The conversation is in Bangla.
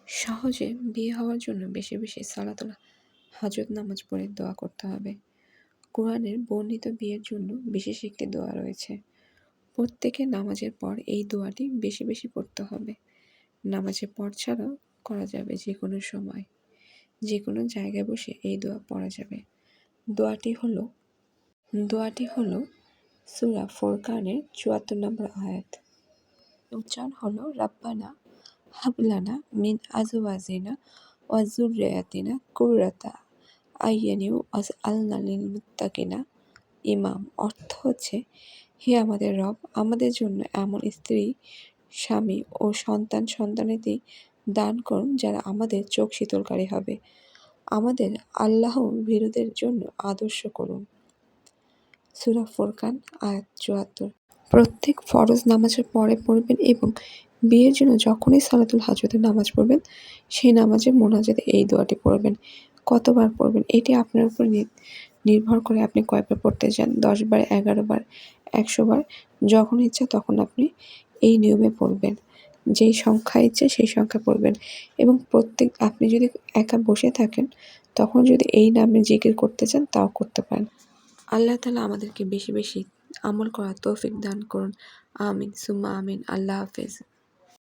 সহজে বিয়ে হওয়ার জন্য বেশি বেশি সালাতুল হাজত নামাজ পড়ে দোয়া করতে হবে। কোরআনের বর্ণিত বিয়ের জন্য বিশেষ একটি দোয়া রয়েছে। প্রত্যেকের নামাজের পর এই দোয়াটি বেশি বেশি পড়তে হবে। নামাজের পর ছাড়াও করা যাবে, যে কোনো সময় যে কোনো জায়গায় বসে এই দোয়া পড়া যাবে। দোয়াটি হলো সূরা ফুরকানের ৭৪ নম্বর আয়াত। উচ্চারণ হলো, রাব্বানা হাবলানা মিন আজওয়াজিনা ওয়া যুররিয়াতিনা কুররাতা আইয়ুনি ওয়াজআলনা লিল মুত্তাকিনা ইমাম। অর্থ হচ্ছে, হে আমাদের রব, আমাদের জন্য এমন স্ত্রী, স্বামী ও সন্তানাদি দান করুন যারা আমাদের চোখ শীতলকারী হবে। আমাদের আল্লাহ ভীরুদের জন্য আদর্শ করুন। সূরা ফুরকান আয়াত ৭৪। প্রত্যেক ফরজ নামাজের পরে পড়বেন এবং বিয়ের জন্য যখনই সালাতুল হাজতের নামাজ পড়বেন সেই নামাজে মোনাজাতে এই দোয়াটি পড়বেন। কতবার পড়বেন এটি আপনার উপর নির্ভর করে, আপনি কয়বার পড়তে চান, 10 বার, 11 বার, 100 বার, যখন ইচ্ছা তখন আপনি এই নিয়মে পড়বেন। যেই সংখ্যা ইচ্ছে সেই সংখ্যা পড়বেন এবং আপনি যদি একা বসে থাকেন তখন যদি এই নামে জিকির করতে চান তাও করতে পারেন। আল্লাহ তাআলা আমাদেরকে বেশি বেশি আমল করার তৌফিক দান করুন। আমিন সুম্মা আমিন। আল্লাহ হাফেজ।